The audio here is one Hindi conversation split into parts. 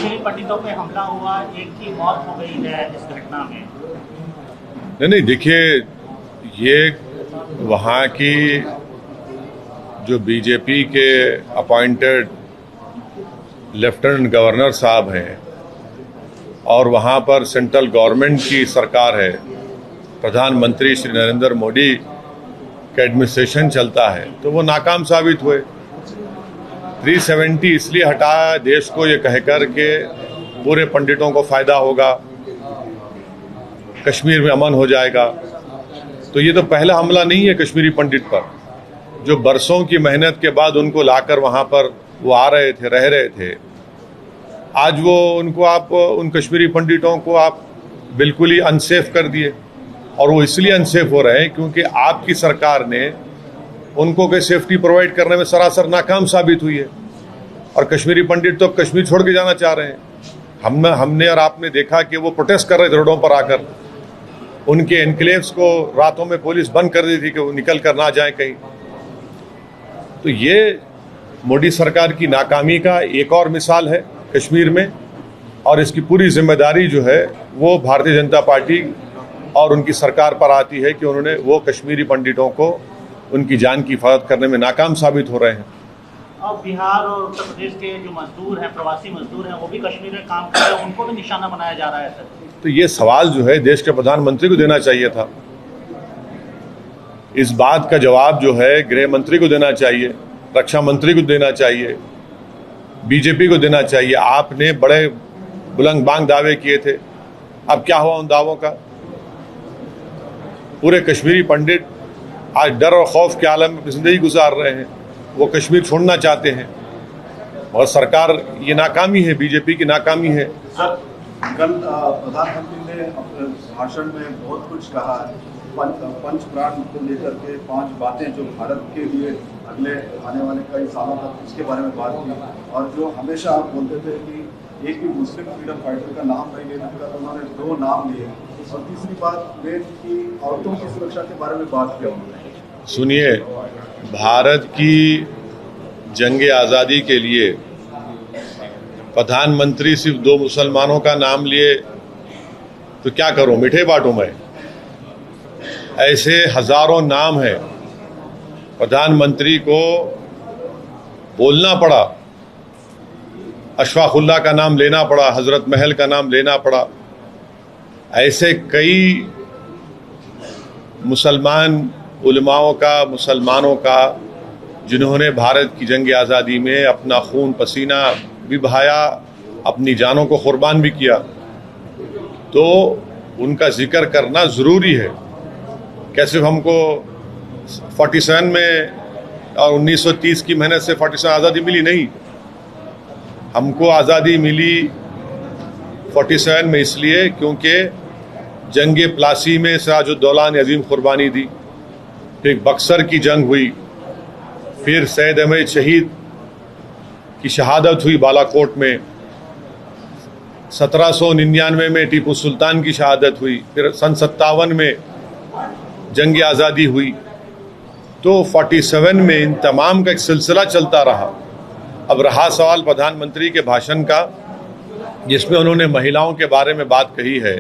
कश्मीरी पंडितों पे हमला हुआ, एक की मौत हो गई है इस घटना में। नहीं देखिए, ये वहाँ की जो बीजेपी के अपॉइंटेड लेफ्टिनेंट गवर्नर साहब हैं और वहाँ पर सेंट्रल गवर्नमेंट की सरकार है, प्रधानमंत्री श्री नरेंद्र मोदी का एडमिनिस्ट्रेशन चलता है, तो वो नाकाम साबित हुए। 370 इसलिए हटाया देश को ये कहकर के पूरे पंडितों को फायदा होगा, कश्मीर में अमन हो जाएगा। तो ये तो पहला हमला नहीं है कश्मीरी पंडित पर, जो बरसों की मेहनत के बाद उनको लाकर वहाँ पर वो आ रहे थे, रह रहे थे। आज वो उनको आप उन कश्मीरी पंडितों को आप बिल्कुल ही अनसेफ कर दिए, और वो इसलिए अनसेफ हो रहे हैं क्योंकि आपकी सरकार ने उनको कोई सेफ्टी प्रोवाइड करने में सरासर नाकाम साबित हुई है। और कश्मीरी पंडित तो कश्मीर छोड़ के जाना चाह रहे हैं। हमने और आपने देखा कि वो प्रोटेस्ट कर रहे थे रोडों पर आकर, उनके एनक्लेव्स को रातों में पुलिस बंद कर दी थी कि वो निकल कर ना जाए कहीं। तो ये मोदी सरकार की नाकामी का एक और मिसाल है कश्मीर में, और इसकी पूरी जिम्मेदारी जो है वो भारतीय जनता पार्टी और उनकी सरकार पर आती है कि उन्होंने वो कश्मीरी पंडितों को उनकी जान की हिफाजत करने में नाकाम साबित हो रहे हैं। और बिहार और उत्तर प्रदेश के जो मजदूर हैं, प्रवासी मजदूर हैं, वो भी कश्मीर में काम कर रहे हैं, उनको भी निशाना बनाया जा रहा है सर। तो ये सवाल जो है देश के प्रधानमंत्री को देना चाहिए था। इस बात का जवाब जो है गृह मंत्री को देना चाहिए, रक्षा मंत्री को देना चाहिए, बीजेपी को देना चाहिए। आपने बड़े बुलंद बांग दावे किए थे, अब क्या हुआ उन दावों का? पूरे कश्मीरी पंडित आज डर और खौफ के आलम में जिंदगी गुजार रहे हैं, वो कश्मीर छोड़ना चाहते हैं, और सरकार ये नाकामी है, बीजेपी की नाकामी है। सर, कल प्रधानमंत्री ने अपने भाषण में बहुत कुछ कहा है, पंच प्राण को लेकर के 5 बातें जो भारत के लिए अगले आने वाले कई सालों तक उसके बारे में बात की, और जो हमेशा आप बोलते थे कि एक भी मुस्लिम फ्रीडम फाइटर का नाम नहीं लेना था, उन्होंने 2 नाम लिए, और तीसरी बात मेन की औरतों की सुरक्षा के बारे में बात किया उन्होंने। सुनिए, भारत की जंग आज़ादी के लिए प्रधानमंत्री सिर्फ 2 मुसलमानों का नाम लिए तो क्या करूं, मिठे बांटूं मैं? ऐसे हजारों नाम हैं। प्रधानमंत्री को बोलना पड़ा, अशफाकुल्लाह का नाम लेना पड़ा, हजरत महल का नाम लेना पड़ा। ऐसे कई मुसलमान उलमाओं का, मुसलमानों का, जिन्होंने भारत की जंग आज़ादी में अपना खून पसीना भी बहाया, अपनी जानों को कुर्बान भी किया, तो उनका जिक्र करना ज़रूरी है। कैसे हमको 47 में और 1930 की मेहनत से 47 आज़ादी मिली? नहीं, हमको आज़ादी मिली 47 में इसलिए क्योंकि जंग प्लासी में सिराजुद्दौला ने अजीम कुर्बानी दी, फिर बक्सर की जंग हुई, फिर सैयद अहमद शहीद की शहादत हुई बालाकोट में, 1799 में टीपू सुल्तान की शहादत हुई, फिर सन 57 में जंग आज़ादी हुई। तो 47 में इन तमाम का एक सिलसिला चलता रहा। अब रहा सवाल प्रधानमंत्री के भाषण का, जिसमें उन्होंने महिलाओं के बारे में बात कही है।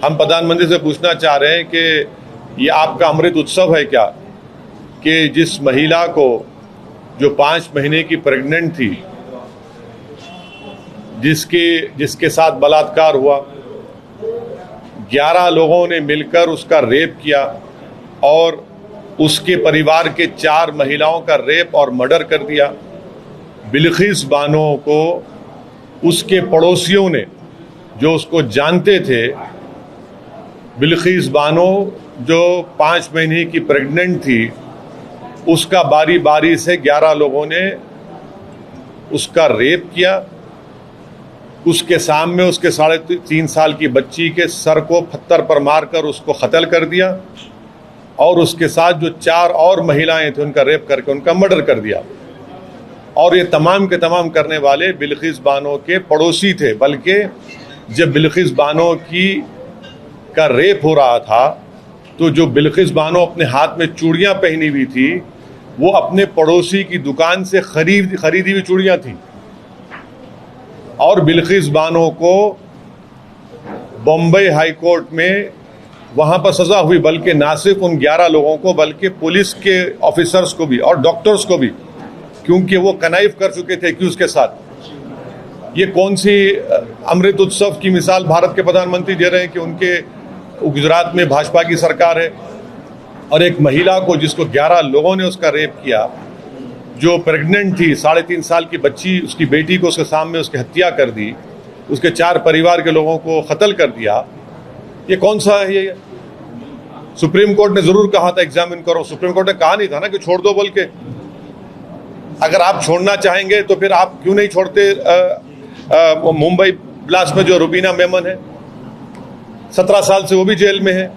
हम प्रधानमंत्री से पूछना चाह रहे हैं कि ये आपका अमृत उत्सव है क्या, कि जिस महिला को जो 5 महीने की प्रेग्नेंट थी, जिसके साथ बलात्कार हुआ, 11 लोगों ने मिलकर उसका रेप किया और उसके परिवार के 4 महिलाओं का रेप और मर्डर कर दिया। बिल्किस बानो को उसके पड़ोसियों ने, जो उसको जानते थे, बिल्किस बानो जो 5 महीने की प्रेग्नेंट थी, उसका बारी बारी से 11 लोगों ने उसका रेप किया, उसके सामने उसके 3.5 साल की बच्ची के सर को पत्थर पर मारकर उसको कत्ल कर दिया, और उसके साथ जो 4 और महिलाएं थी उनका रेप करके उनका मर्डर कर दिया। और ये तमाम के तमाम करने वाले बिल्किस बानो के पड़ोसी थे। बल्कि जब बिल्किस बानो का रेप हो रहा था, तो जो बिल्किस बानो अपने हाथ में चूड़ियां पहनी हुई थी, वो अपने पड़ोसी की दुकान से खरीदी हुई चूड़ियां थी। और बिल्किस बानो को बॉम्बे हाई कोर्ट में वहां पर सजा हुई, बल्कि ना सिर्फ उन 11 लोगों को बल्कि पुलिस के ऑफिसर्स को भी और डॉक्टर्स को भी, क्योंकि वो कनाइफ कर चुके थे एक्यूज के साथ। ये कौन सी अमृत उत्सव की मिसाल भारत के प्रधानमंत्री दे रहे हैं कि उनके गुजरात में भाजपा की सरकार है और एक महिला को जिसको 11 लोगों ने उसका रेप किया, जो प्रेग्नेंट थी, 3.5 साल की बच्ची, उसकी बेटी को उसके सामने उसकी हत्या कर दी, उसके 4 परिवार के लोगों को कत्ल कर दिया। ये कौन सा है ये? सुप्रीम कोर्ट ने जरूर कहा था एग्जामिन करो, सुप्रीम कोर्ट ने कहा नहीं था ना कि छोड़ दो बोल के। अगर आप छोड़ना चाहेंगे तो फिर आप क्यों नहीं छोड़ते मुंबई ब्लास्ट में जो रुबीना मेमन है, 17 साल से वो भी जेल में है।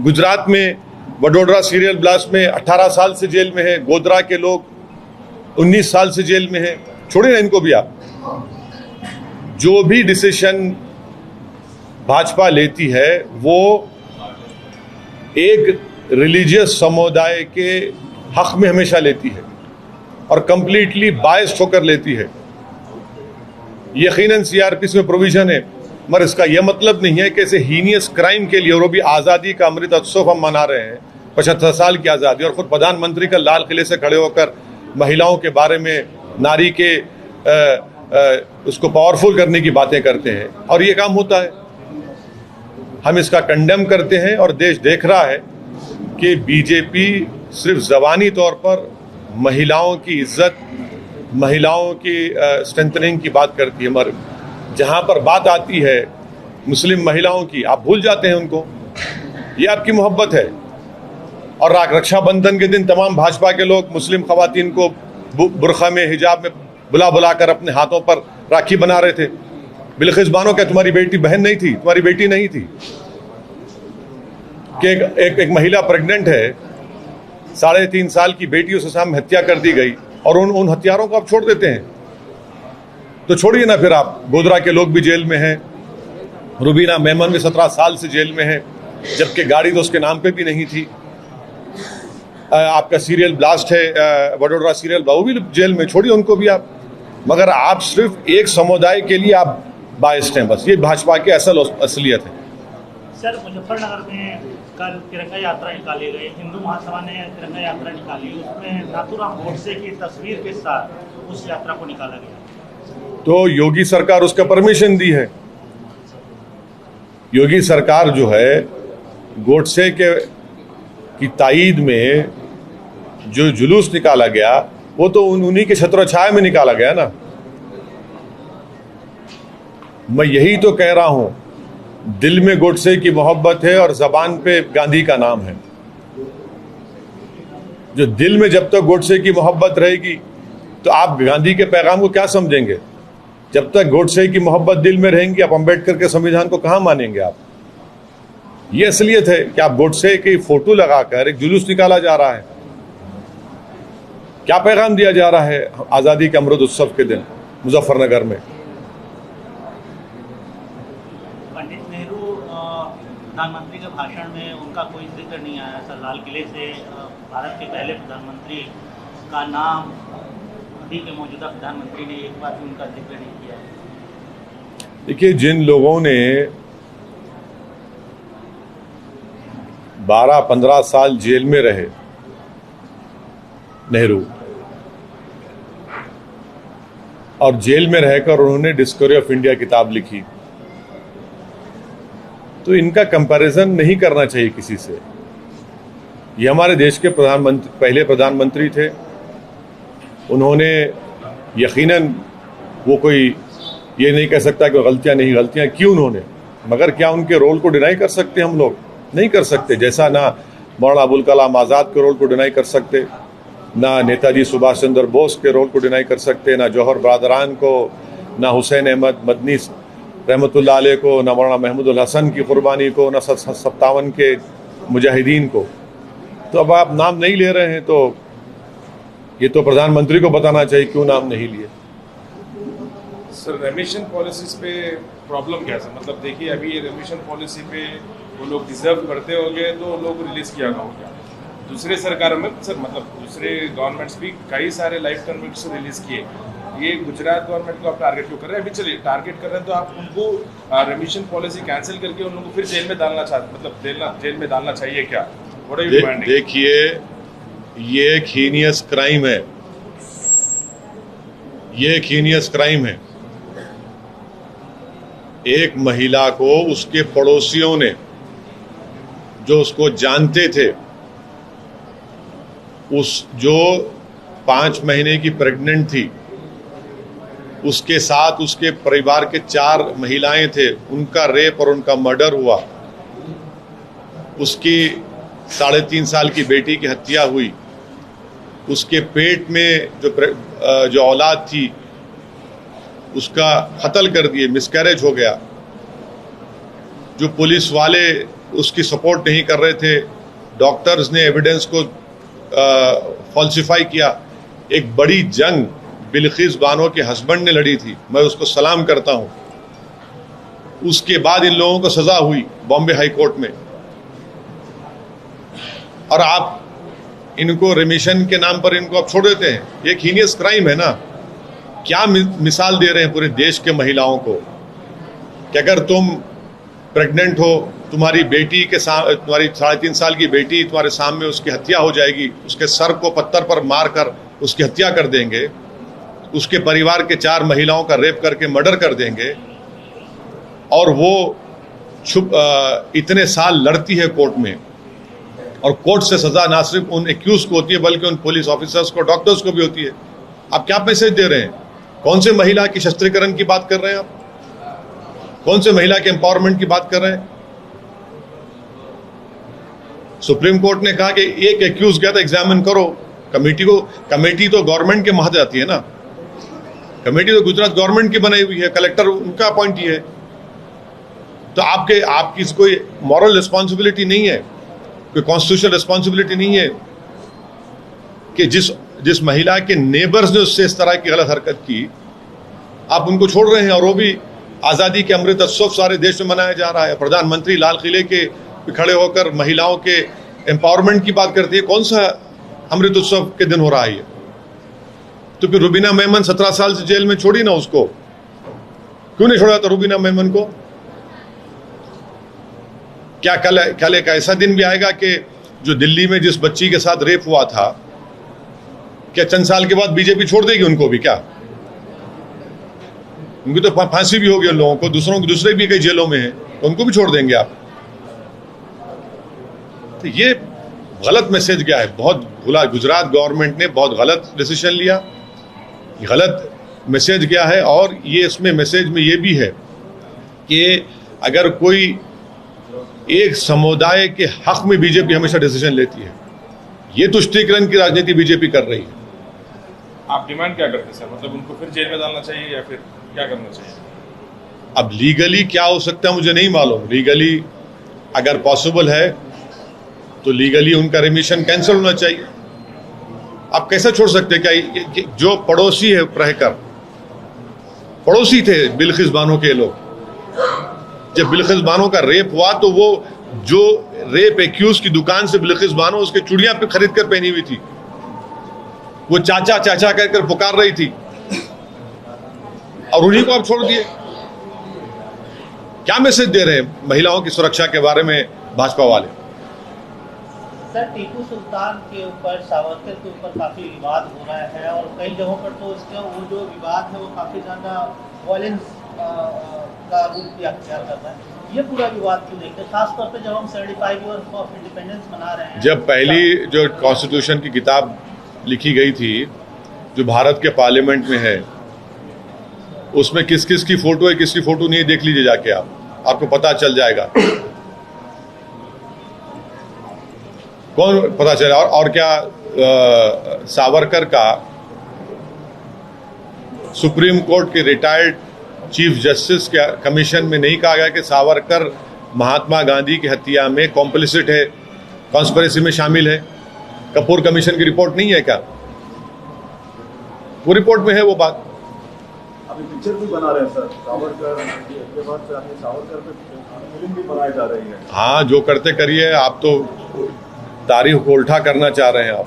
गुजरात में वडोदरा सीरियल ब्लास्ट में 18 साल से जेल में है। गोधरा के लोग 19 साल से जेल में है। छोड़िए ना इनको भी आप। जो भी डिसीजन भाजपा लेती है वो एक रिलीजियस समुदाय के हक में हमेशा लेती है और कंप्लीटली बायस्ड होकर लेती है। यकीनन सीआरपीसी में प्रोविजन है, मगर इसका यह मतलब नहीं है कि ऐसे हीनियस क्राइम के लिए, और वो भी आज़ादी का अमृत उत्सव हम मना रहे हैं, 75 साल की आज़ादी, और खुद प्रधानमंत्री का लाल किले से खड़े होकर महिलाओं के बारे में, नारी के उसको पावरफुल करने की बातें करते हैं, और ये काम होता है। हम इसका कंडेम करते हैं और देश देख रहा है कि बीजेपी सिर्फ ज़बानी तौर पर महिलाओं की इज्जत, महिलाओं की स्ट्रेंथनिंग की बात करती है, मगर जहां पर बात आती है मुस्लिम महिलाओं की, आप भूल जाते हैं उनको। ये आपकी मोहब्बत है। और रक्षाबंधन के दिन तमाम भाजपा के लोग मुस्लिम खवातीन को बुरखा में, हिजाब में बुला बुला कर अपने हाथों पर राखी बना रहे थे। बिल्किस बानो क्या तुम्हारी बेटी बहन नहीं थी? तुम्हारी बेटी नहीं थी कि एक महिला प्रेग्नेंट है, 3.5 साल की बेटी, उसके सामने हत्या कर दी गई, और उन हत्यारों को आप छोड़ देते हैं। तो छोड़िए ना फिर आप। गोधरा के लोग भी जेल में हैं, रुबीना मेमन भी 17 साल से जेल में है, जबकि गाड़ी तो उसके नाम पे भी नहीं थी। आपका सीरियल ब्लास्ट है, वडोदरा सीरियल, वो भी जेल में, छोड़िए उनको भी आप। मगर आप सिर्फ एक समुदाय के लिए आप बायस्ड हैं, बस। ये भाजपा की असलियत है। सर, मुजफ्फरनगर में कल तिरंगा यात्रा निकाली गई, हिंदू महासभा ने तिरंगा यात्रा निकाली, उसमें नाथूराम गोडसे की तस्वीर के साथ उस यात्रा को निकाला गया। तो योगी सरकार उसका परमिशन दी है। योगी सरकार जो है गोडसे की ताईद में जो जुलूस निकाला गया, वो तो उन्हीं के छत्र छाया में निकाला गया ना। मैं यही तो कह रहा हूं, दिल में गोडसे की मोहब्बत है और जबान पे गांधी का नाम है। जो दिल में जब तक गोडसे की मोहब्बत रहेगी तो आप गांधी के पैगाम को क्या समझेंगे? जब तक गोडसे की मोहब्बत दिल में रहेंगी, आप अंबेडकर के संविधान को कहां मानेंगे आप? ये असलियत है कि आप गोडसे की फोटो लगाकर एक जुलूस निकाला जा रहा है। क्या पैगाम दिया जा रहा है आजादी के अमृत उत्सव के दिन मुजफ्फरनगर में? पंडित नेहरू प्रधानमंत्री के भाषण में उनका कोई जिक्र नहीं आया। सर, लाल किले से भारत के पहले प्रधानमंत्री का नाम अभी के मौजूदा प्रधानमंत्री ने एक बार भी उनका जिक्र नहीं किया। देखिए, जिन लोगों ने 12-15 साल जेल में रहे, नेहरू, और जेल में रहकर उन्होंने डिस्कवरी ऑफ इंडिया किताब लिखी, तो इनका कंपैरिजन नहीं करना चाहिए किसी से। ये हमारे देश के पहले प्रधानमंत्री थे। उन्होंने यकीनन, वो कोई ये नहीं कह सकता कि गलतियां की उन्होंने, मगर क्या उनके रोल को डिनाई कर सकते हम लोग? नहीं कर सकते। जैसा ना मौलाना अबुल कलाम आज़ाद के रोल को डिनाई कर सकते, ना नेताजी सुभाष चंद्र बोस के रोल को डिनाई कर सकते, ना जौहर बरदरान को, ना हुसैन अहमद मदनी रहमतुल्लाह अलैह को, ना मौलाना महमूदुल हसन की कुर्बानी को, ना 57 के मुजाहिदीन को। तो अब आप नाम नहीं ले रहे हैं, तो ये तो प्रधानमंत्री को बताना चाहिए क्यों नाम नहीं लिए। सर, रेमिशन पॉलिसीज पे प्रॉब्लम क्या है? मतलब देखिए, अभी रेमिशन पॉलिसी पे वो लोग डिजर्व करते होंगे तो लोग रिलीज किया होगा। दूसरे सरकार में सर, मतलब दूसरे गवर्नमेंट्स भी कई सारे लाइफ परमिट्स रिलीज किए, ये गुजरात गवर्नमेंट को आप टारगेट क्यों कर रहे हैं? अभी चलिए टारगेट कर रहे हैं तो आप उनको रेमिशन पॉलिसी कैंसिल करके उन लोगों को फिर जेल में डालना चाहते, मतलब जेल में डालना चाहिए क्या? What are you demanding? देखिए, ये एक हीनियस क्राइम है, ये एक हीनियस क्राइम है। एक महिला को उसके पड़ोसियों ने, जो उसको जानते थे, जो 5 महीने की प्रेग्नेंट थी, उसके साथ उसके परिवार के 4 महिलाएं थे, उनका रेप और उनका मर्डर हुआ। उसकी 3.5 साल की बेटी की हत्या हुई। उसके पेट में जो औलाद थी उसका कत्ल कर दिए, मिसकैरेज हो गया। जो पुलिस वाले उसकी सपोर्ट नहीं कर रहे थे, डॉक्टर्स ने एविडेंस को फॉल्सिफाई किया। एक बड़ी जंग बिल्किस बानो के हस्बैंड ने लड़ी थी, मैं उसको सलाम करता हूं। उसके बाद इन लोगों को सजा हुई बॉम्बे हाई कोर्ट में, और आप इनको रिमिशन के नाम पर इनको आप छोड़ देते हैं। ये एक हीनियस क्राइम है ना। क्या मिसाल दे रहे हैं पूरे देश के महिलाओं को कि अगर तुम प्रेग्नेंट हो, तुम्हारी बेटी के तुम्हारी 3.5 साल की बेटी तुम्हारे सामने, उसकी हत्या हो जाएगी, उसके सर को पत्थर पर मारकर उसकी हत्या कर देंगे, उसके परिवार के 4 महिलाओं का रेप करके मर्डर कर देंगे, और वो इतने साल लड़ती है कोर्ट में, और कोर्ट से सजा ना सिर्फ उन एक्यूज को होती है बल्कि उन पुलिस ऑफिसर्स को, डॉक्टर्स को भी होती है। आप क्या मैसेज दे रहे हैं? कौन से महिला की शस्त्रीकरण की बात कर रहे हैं आप? कौन से महिला के एम्पावरमेंट की बात कर रहे हैं? सुप्रीम कोर्ट ने कहा कि एक एक्यूज गया था, एग्जामिन करो। कमेटी तो गवर्नमेंट के महत्व आती है ना। कमेटी तो गुजरात गवर्नमेंट की बनाई हुई है, कलेक्टर उनका अपॉइंट है। तो आपकी कोई मॉरल रिस्पॉन्सिबिलिटी नहीं है, कोई कॉन्स्टिट्यूशनल रिस्पॉन्सिबिलिटी नहीं है कि जिस महिला के नेबर्स ने उससे इस तरह की गलत हरकत की, आप उनको छोड़ रहे हैं। और वो भी आज़ादी के अमृत उत्सव सारे देश में मनाया जा रहा है। प्रधानमंत्री लाल किले के खड़े होकर महिलाओं के एम्पावरमेंट की बात करती है। कौन सा अमृत उत्सव के दिन हो रहा है ये? तो फिर रुबीना मेमन 17 साल से जेल में छोड़ी ना, उसको क्यों नहीं छोड़ा था रुबीना मेमन को? क्या कल एक ऐसा दिन भी आएगा कि जो दिल्ली में जिस बच्ची के साथ रेप हुआ था, क्या चंद साल के बाद बीजेपी छोड़ देगी उनको भी? क्या उनकी तो फांसी भी होगी उन लोगों को, दूसरे भी कई जेलों में हैं, तो उनको भी छोड़ देंगे आप? तो ये गलत मैसेज गया है। बहुत गुजरात गवर्नमेंट ने बहुत गलत डिसीजन लिया, गलत मैसेज गया है। और ये इसमें मैसेज में ये भी है कि अगर कोई एक समुदाय के हक में बीजेपी हमेशा डिसीजन लेती है, ये तुष्टीकरण की राजनीति बीजेपी कर रही है। आप डिमांड क्या करते हैं सर? मतलब उनको फिर जेल में डालना चाहिए या फिर क्या करना चाहिए? अब लीगली क्या हो सकता है मुझे नहीं मालूम। लीगली अगर पॉसिबल है तो लीगली उनका रिमिशन कैंसिल होना चाहिए। आप कैसे छोड़ सकते हैं? क्या जो पड़ोसी है, रहकर पड़ोसी थे बिल्किस बानो के लोग, जब बिल्किस बानो का रेप हुआ तो वो जो रेप एक्यूज की दुकान से बिल्किस बानो उसके चूड़ियां पे खरीद कर पहनी हुई थी, वो चाचा चाचा कहकर पुकार रही थी, और उन्हीं को आप छोड़ दिए। क्या मैसेज दे रहे हैं महिलाओं की सुरक्षा के बारे में भाजपा वाले? सर, टीपू सुल्तान के ऊपर, सावरकर के ऊपर काफ़ी विवाद हो रहा है, और कई जगहों पर तो इसका वो जो विवाद है वो काफ़ी ज़्यादा वायलेंस का रूप भी अख्तियार कर रहा है। ये पूरा विवाद क्यों देखते हैं, खासतौर पे जब हम 75 ईयर्स ऑफ इंडिपेंडेंस मना रहे हैं? जब पहली जो कॉन्स्टिट्यूशन की किताब लिखी गई थी, जो भारत के पार्लियामेंट में है, उसमें किस किस की फोटो है, किसकी फोटो नहीं है, देख लीजिए जाके आपको पता चल जाएगा कौन पता चला। और क्या सावरकर का सुप्रीम कोर्ट के रिटायर्ड चीफ जस्टिस के कमीशन में नहीं कहा गया कि सावरकर महात्मा गांधी की हत्या में कॉम्प्लिसिट है, कॉन्स्पिरेसी में शामिल है? कपूर कमीशन की रिपोर्ट नहीं है क्या? वो रिपोर्ट में है वो बात। अभी पिक्चर भी बना रहे हैं सर, सावरकर के बाद सावरकर पे फिल्म भी बनाई जा रही है। हाँ, जो करते करिए। आप तो तारीख को उल्टा करना चाह रहे हैं, आप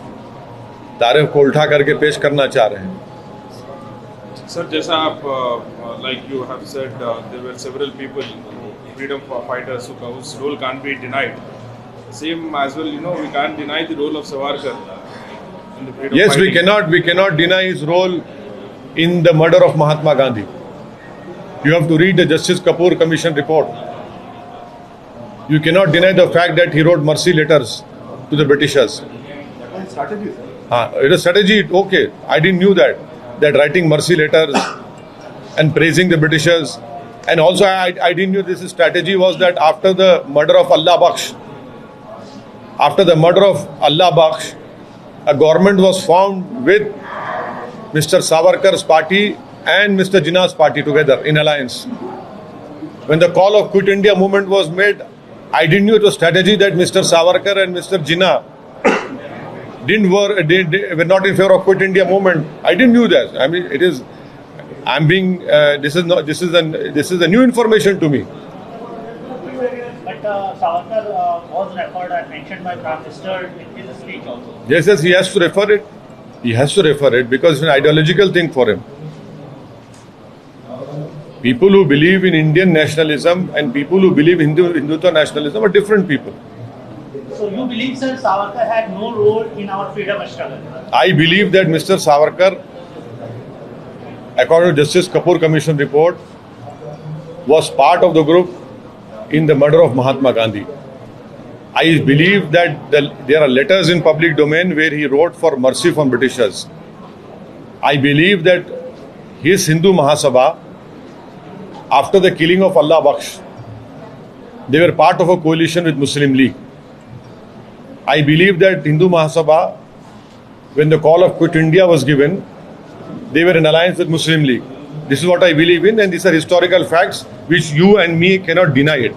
तारीख को उल्टा करके पेश करना चाह रहे हैं। सर जैसा आप like you have said there were several people, freedom fighters whose role can't be denied. Same as well, we can't deny the role of Savarkar in the freedom Yes, fighting. we cannot deny his role in the murder of Mahatma Gandhi. You have to read the Justice Kapoor Commission report. You cannot deny the fact that he wrote mercy letters to the Britishers. strategy, sir. It is strategy, okay. I didn't knew that writing mercy letters and praising the Britishers. And also I didn't knew this strategy was that after the murder of Allah Bakhsh, a government was formed with Mr. Savarkar's party and Mr. Jinnah's party together in alliance. When the call of Quit India movement was made, I didn't know it was strategy that Mr. Savarkar and Mr. Jinnah were not in favor of Quit India movement. I didn't know that. I mean, this is a new information to me. But Savarkar was referred and mentioned by Prime Minister in his speech also. Yes, he has to refer it. He has to refer it because it's an ideological thing for him. People who believe in Indian nationalism and people who believe in Hindutva nationalism are different people. So you believe, sir, Savarkar had no role in our freedom struggle? I believe that Mr. Savarkar, according to Justice Kapoor Commission report, was part of the group in the murder of Mahatma Gandhi. I believe that there are letters in public domain where he wrote for mercy from Britishers. I believe that his Hindu Mahasabha, after the killing of Allah Bakhsh, they were part of a coalition with Muslim League. I believe that Hindu Mahasabha, when the call of Quit India was given, they were in alliance with Muslim League. This is what I believe in, and these are historical facts which you and me cannot deny it.